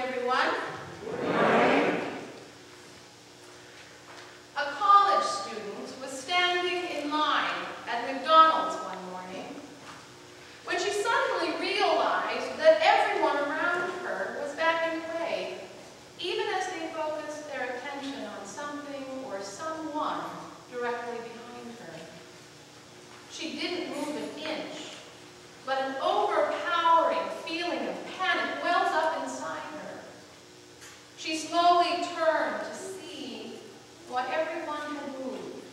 everyone. Good morning. A college student was standing in line at McDonald's one morning when she suddenly realized that everyone around her was backing away, even as they focused their attention on something or someone directly behind her. She didn't move an inch, but an overpowering feeling of panic wells up inside her. She slowly turned to see what everyone had moved.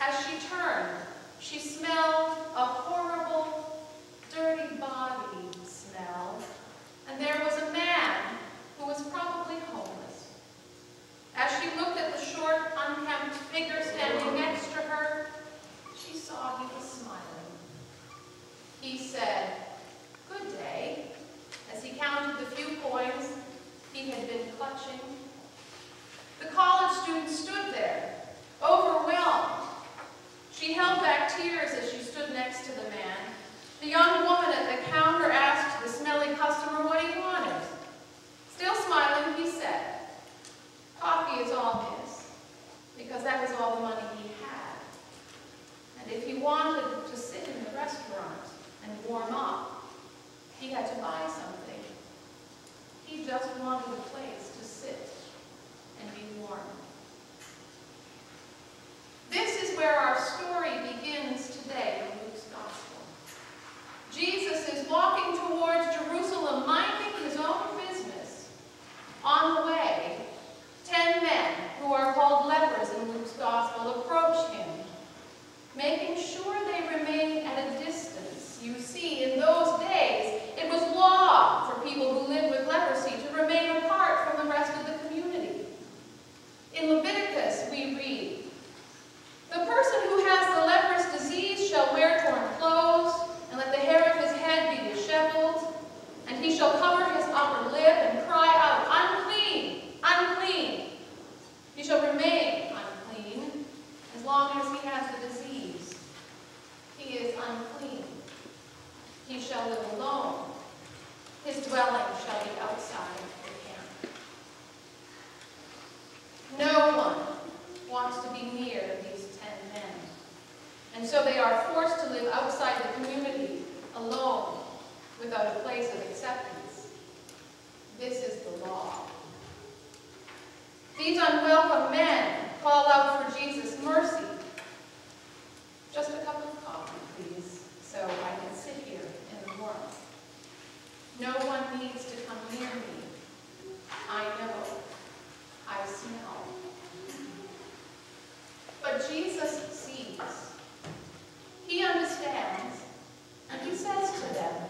As she turned, she smelled a horrible, dirty body smell, and there was a man who was probably homeless. As she looked at the short, unkempt figure standing next to her, she saw he was smiling. He said, "Good day," as he counted the few coins he had been clutching. The college student stood there, overwhelmed. She held back tears as she stood next to the man. The young woman at the counter asked the smelly customer what he wanted. Still smiling, he said, "Coffee is all his," because that was all the money he had. And if he wanted to sit in the restaurant and warm up, he had to buy something. He just wanted a place to sit and be warm. This is where our story begins today in Luke's Gospel. Jesus is walking towards Jerusalem, minding his own business. On the way, 10 men, who are called lepers in Luke's Gospel, approach him, making sure they remain at a distance. You see, in those days, it was law for people who lived with leprosy to remain apart from the rest of the community. In Leviticus, we read, "The person who has the leprous disease shall wear torn clothes, and let the hair of his head be disheveled, and he shall cover his upper lip and cry out, 'Unclean, unclean.' He shall remain unclean as long as he has the disease. He is unclean. He shall live alone. His dwelling shall be outside the camp." No one wants to be near these 10 men, and so they are forced to live outside the community, alone, without a place of acceptance. This is the law. These unwelcome men call out for Jesus' mercy. "Just a cup of coffee, please, so I can sit here in the warmth. No one needs to come near me. I know. I smell." But Jesus sees. He understands, and he says to them,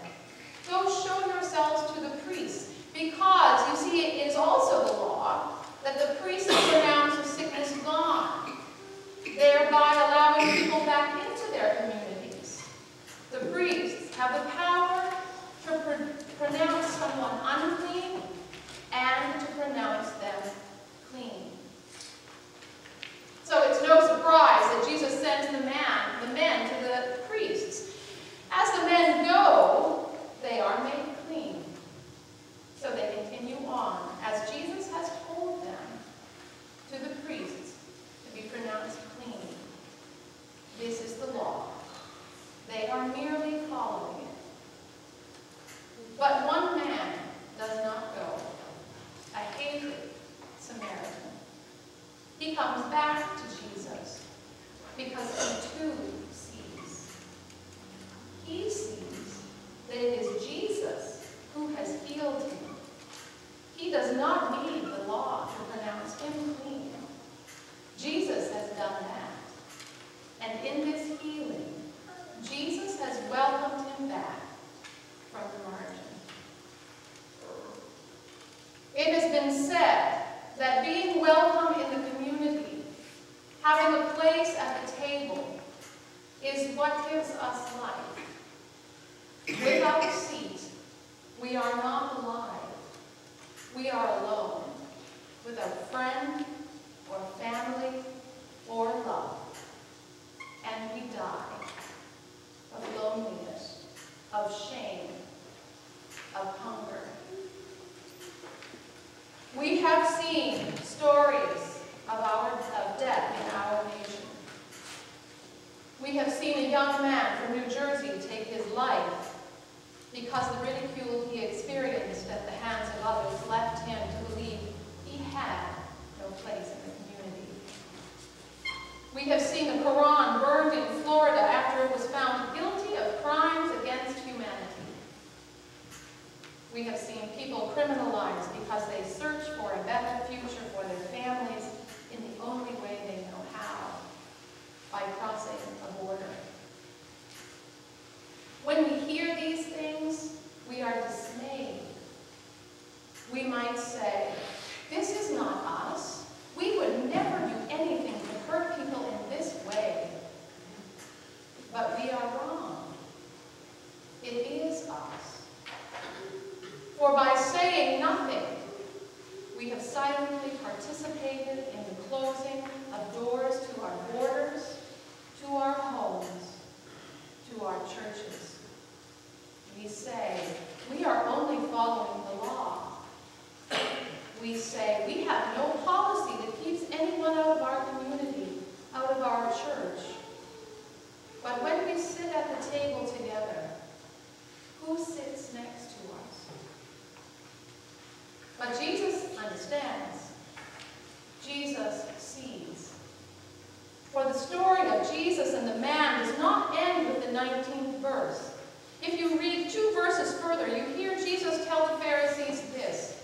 "Go show yourselves to the priests," because, you see, it is also the law that the priests pronounce a sickness gone, thereby allowing people back into their communities. The priests have the power to pronounce someone unclean and to pronounce them clean. So it's no surprise that Jesus sends the men to the priests. As the men go, they are made clean. So they continue on, as Jesus has told them, to the priests to be pronounced clean. This is the law. They are merely following it. But one man does not go, a hated Samaritan. He comes back to Jesus because he too sees. He sees that it is Jesus who has healed him. He does not need the law to pronounce him clean. Jesus has done that. And in this healing, Jesus has welcomed him back from the margin. It has been said that being welcome in the community, having a place at the table, is what gives us life. Without a seat, we are not alive. We are alone, without friend or family or love. And we die of loneliness, of shame, of hunger. We have seen stories of death in our nation. We have seen a young man from New Jersey take his life because the ridicule he experienced at the hands of others left him to believe he had no place in the community. We have seen the Quran burned in Florida after it was found guilty of crimes against humanity. We have seen people criminalized because they search for a better future for their families in the only way they know how, by crossing a border. When we hear these things, we are dismayed. We might say, this is not us. We would never do anything to hurt people in this way. But we are wrong. It is us. For by saying nothing, we have silently participated in the closing of doors to our borders, to our homes, to our churches. We say, we are only following the law. We say, we have no policy that keeps anyone out of our community, out of our church. But when we sit at the table together, who sits next to us? But Jesus understands. Jesus sees. For the story of Jesus and the man does not end with the 19th verse. If you read 2 verses further, you hear Jesus tell the Pharisees this: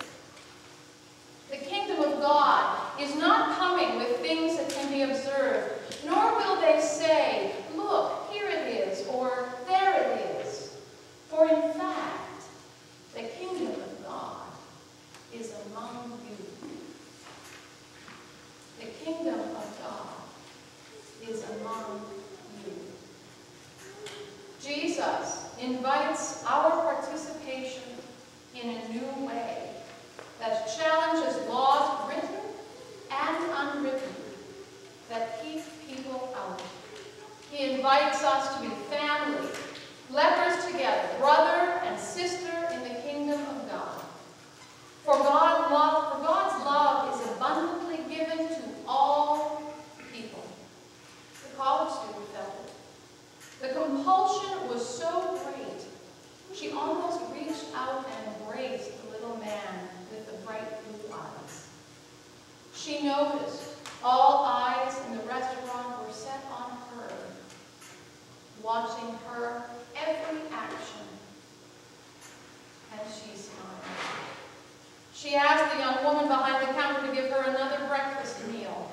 the kingdom of God is not coming with things that can be observed, nor will they say, look, here it is, or there it is. For in fact, the kingdom of God is among you. The kingdom of God is among you. Jesus invites our participation in a new way that challenges laws written and unwritten that keep people out. He invites us to be family, lepers together, brother and sister in the kingdom of God. For God's love is abundantly given to all people. The college student felt it. The compulsion was so great, she almost reached out and embraced the little man with the bright blue eyes. She noticed all eyes in the restaurant were set on her, watching her every action, and she smiled. She asked the young woman behind the counter to give her another breakfast meal.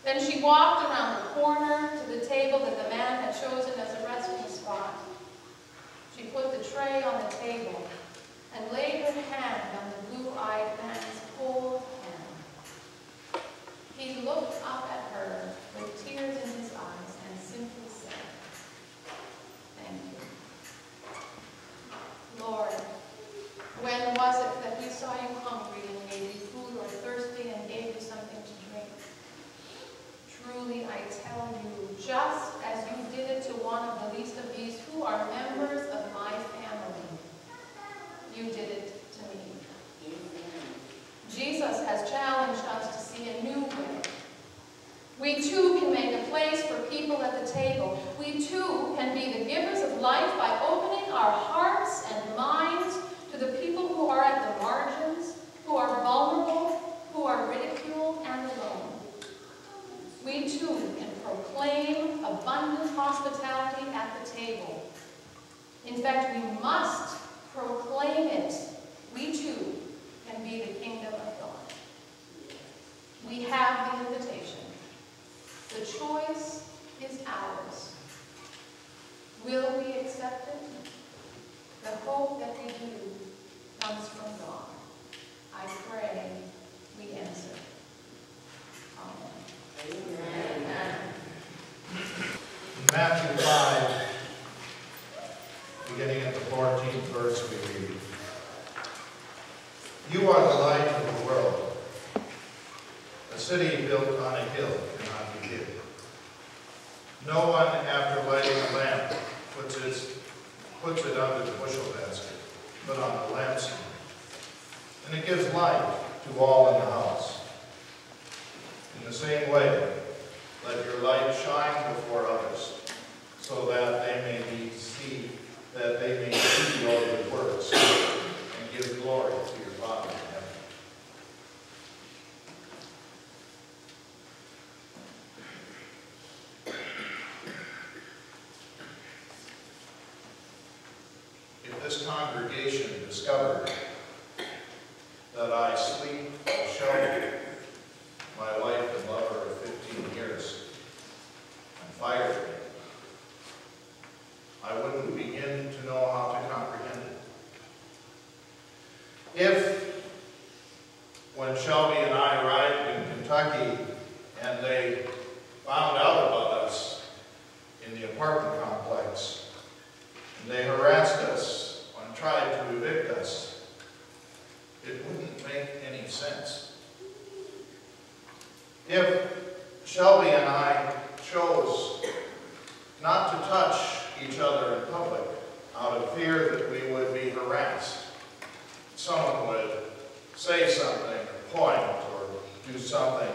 Then she walked around the corner to the table that the man had chosen as a resting spot. She put the tray on the table and laid her hand on the blue-eyed man's cold hand. He looked up at her with tears in his eyes and simply said, "Thank you. Lord, when was it that we saw you hungry and gave you food, or thirsty and gave you something to drink? Truly, I tell you, just as you did it to one of the least of these who are members of my family, you did it to me." Jesus has challenged us to see a new way. We too can make a place for people at the table. We too can be the givers of life by opening our hearts and minds to the people who are at the margins, who are vulnerable, who are ridiculed and alone. We too can proclaim abundant hospitality at the table. In fact, we must proclaim it. We too can be the kingdom of God. We have the invitation. The choice is ours. Will we accept it? The hope that we do comes from God. I pray we answer. Amen. Amen. In Matthew 5, beginning at the 14th verse, we read, "You are the light of the world. A city built on a hill cannot be hidden. No one, after lighting a lamp, puts it under the bushel basket, but on the lampstand, and it gives light to all in the house. In the same way, let your light shine before others, so that they may see your good works and give glory to your Father in heaven. If this congregation discovered that I sleep with Shelby, my wife and lover of 15 years, and fired me, I wouldn't begin to know how to comprehend it. If, when Shelby and I arrived in Kentucky and they found out about us in the apartment complex, and they harassed us and tried to evict us, it wouldn't make any sense. If Shelby and I chose not to touch each other in public out of fear that we would be harassed, someone would say something or point or do something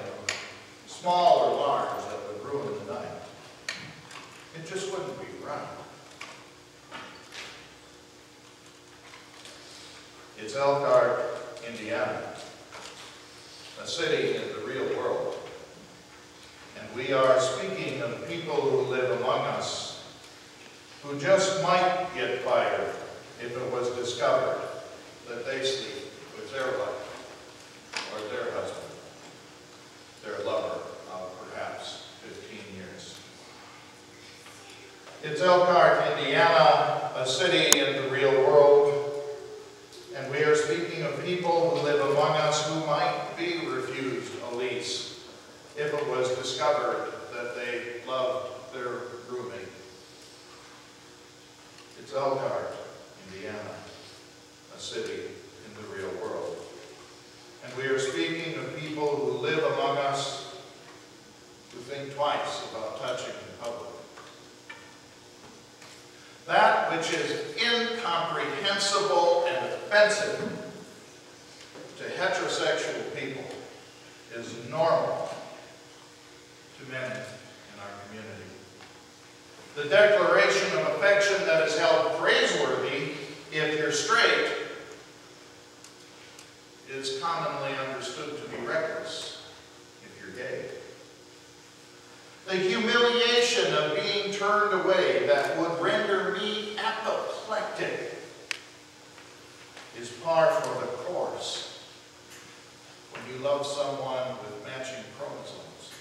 small or large that would ruin the night, it just wouldn't be right. It's Elkhart, Indiana, a city in the real world. And we are speaking of people who live among us who just might get fired if it was discovered that they sleep with their wife or their husband, their lover of perhaps 15 years. It's Elkhart, Indiana, a city in the real world, and we are speaking of people who live among us who might be refused a lease if it was discovered that they loved their roommate. It's Elkhart, Indiana, a city in the real world. And we are speaking of people who live among us who think twice about touching in public. That which is incomprehensible and offensive to heterosexual people is normal to men in our community. The declaration of affection that is held praiseworthy if you're straight is commonly understood to be reckless if you're gay. The humiliation of being turned away that would render me apoplectic is par for the course when you love someone with matching chromosomes.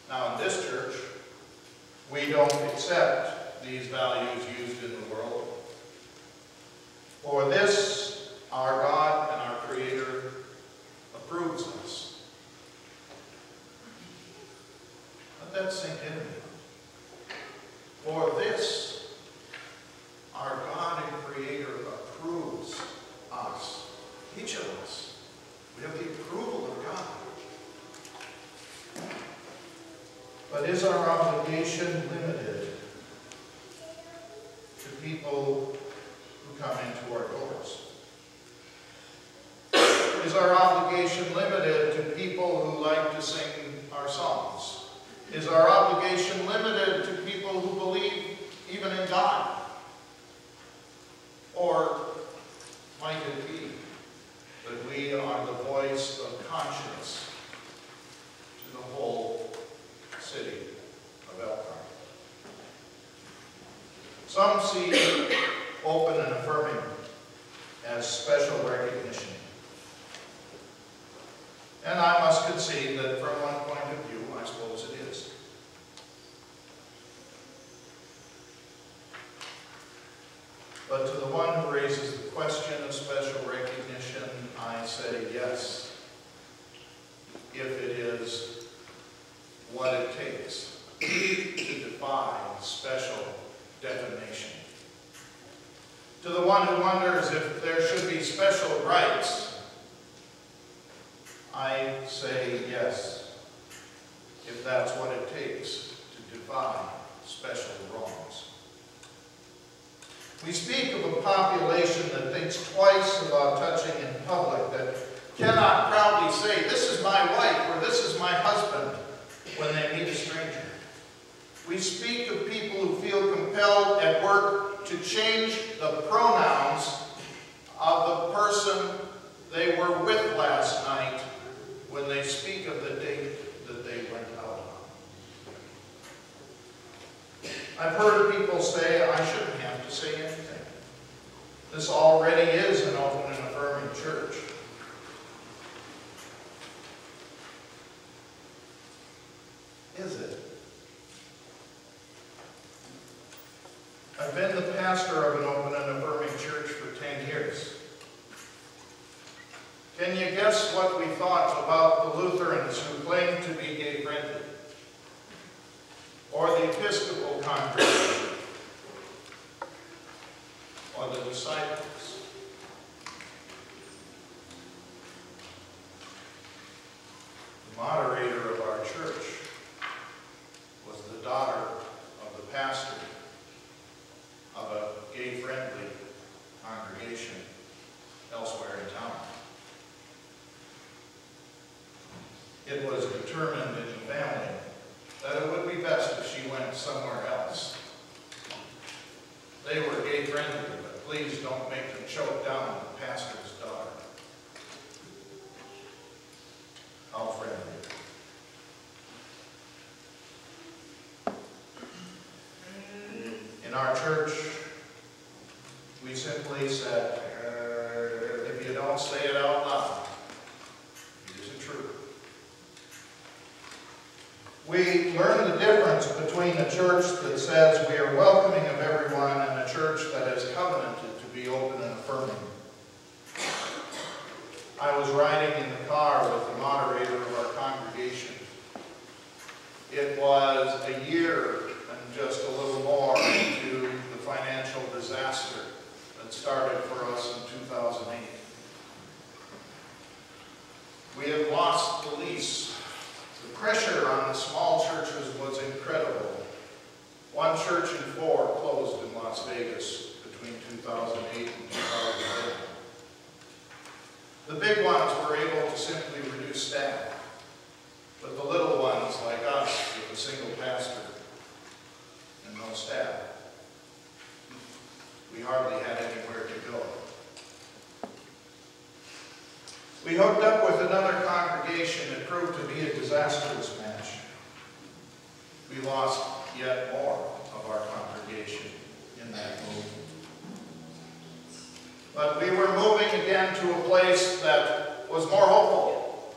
Now, in this church, we don't accept these values used in the world. For this, our God and our Creator approves us. Let that sink in me. For this, our God and Creator approves us, each of us. We have the approval of God. But is our obligation limited to people who come into our doors? Is our obligation limited to people who like to sing our songs? Is our obligation limited to people who believe even in God? Or might it be that we are the voice of conscience to the whole city of Elkhart? Some see open and affirming as special recognition. And I must concede that from one point of view, I suppose it is. But to the one who raises the question of special recognition, I say yes, if it is what it takes to defy special defamation. To the one who wonders if there should be special rights, I say yes, if that's what it takes to defy special wrongs. We speak of a population that thinks twice about touching in public, that cannot proudly say, "This is my wife," or "This is my husband," when they meet a stranger. We speak of people who feel compelled at work to change the pronouns of the person they were with last night when they speak of the date that they went out on. I've heard people say, "I shouldn't have to say anything. This already is an open and affirming church." Is it? I've been the pastor of an open and affirming church for 10 years. Can you guess what we thought about the Lutherans who claimed to be gay-friendly? Or the Episcopal congregation? Or the disciples? The moderator of our church was the daughter of the pastor of a gay-friendly congregation elsewhere in town. It was determined in the family that it would be best if she went somewhere else. They were gay-friendly, but please don't make them choke down the pastor's daughter. How friendly. In our church, we simply said, if you don't say it out loud, it isn't true. We learned the difference between a church that says we are welcoming of everyone and a church that has covenanted to be open and affirming. I was riding in the car with the moderator of our congregation. It was a year and just a little more into the financial disaster that started for us in 2008. We had lost the lease. The pressure on the small churches was incredible. One church in 4 closed in Las Vegas between 2008 and 2010. The big ones were able to simply reduce staff, but the little ones, like us, with a single pastor and no staff, we hardly had anywhere to go. We hooked up with another congregation that proved to be a disastrous match. We lost yet more of our congregation in that move. But we were moving again to a place that was more hopeful,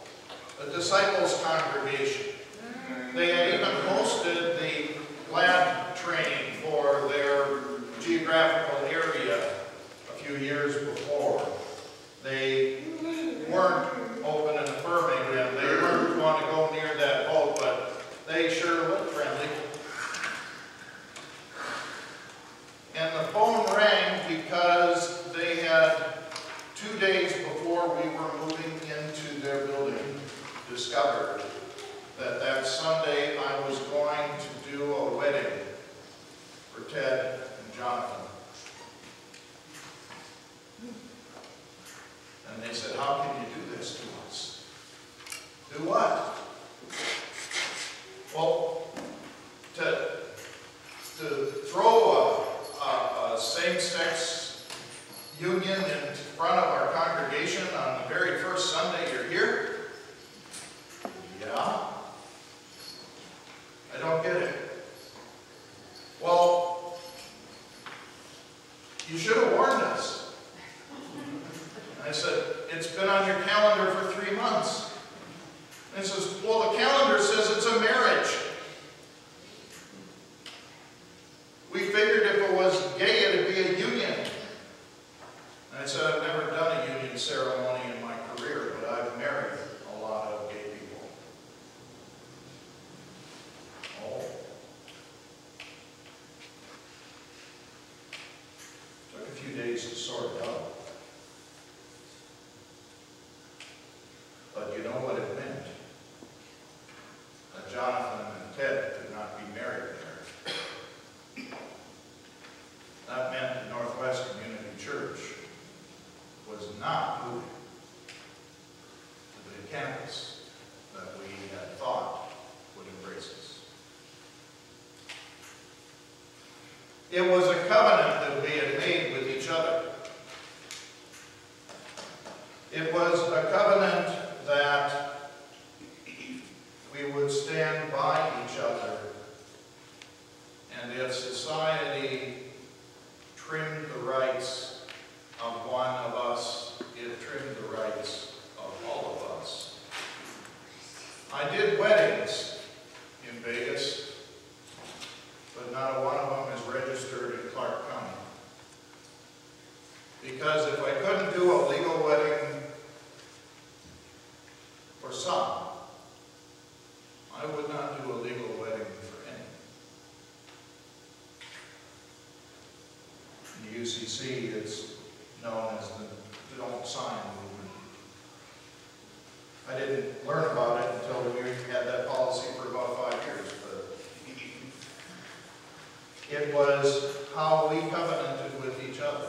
a disciples congregation. They had even hosted the lab training for their geographical area a few years before. They weren't open and affirming, and they weren't going to go near that boat, but they sure looked friendly. And the phone rang because they had 2 days before we were moving into their building discovered that that Sunday I was going to do a wedding for Ted and Jonathan. And they said, "How can you do this to us?" Do what? Well, to throw a same-sex union in front of our congregation on the very first Sunday you're here? Yeah. I don't get it. Well, you should have warned us. I said, "It's been on your calendar for 3 months. And he says, "Well, the calendar says it's a marriage. We figured if it was gay, it'd be a union." And I said, "I've never done a union ceremony in my career, but I've married a lot of gay people." Oh. Took a few days to sort it out. But you know what it meant? That Jonathan and Ted could not be married there. That meant in Northwest Because if I couldn't do a legal wedding for some, I would not do a legal wedding for any. In the UCC, it's known as the Don't Sign movement. I didn't learn about it until we had that policy for about 5 years, but it was how we covenanted with each other.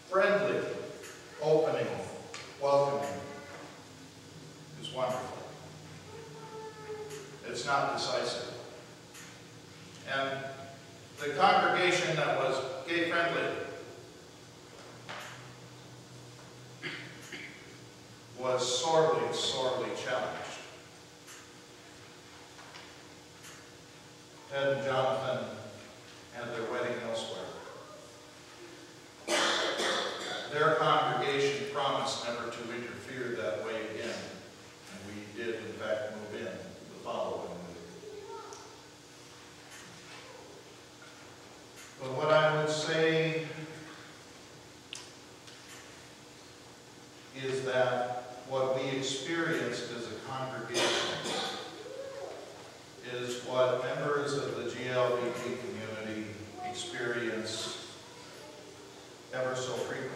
Friendly, opening, welcoming is wonderful. It's not decisive. And the congregation that was gay-friendly was sorely, sorely challenged. Ted and Jonathan had their wedding elsewhere. Their congregation promised never to interfere that way again, and we did, in fact, move in the following week. But what I would say is that what we experienced as a congregation is what members of the GLBT community experience ever so frequently.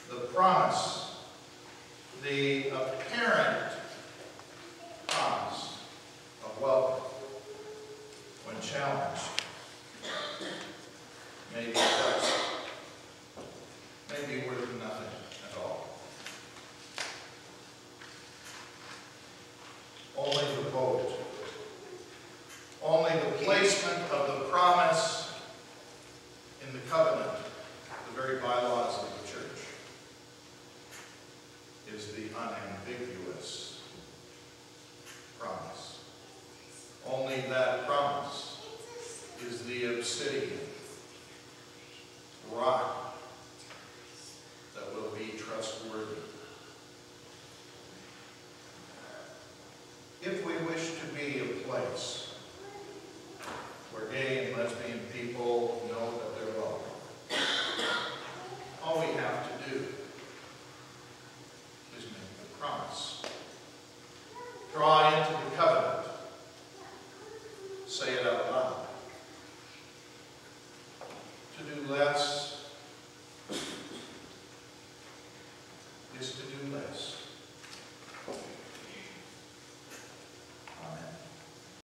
The promise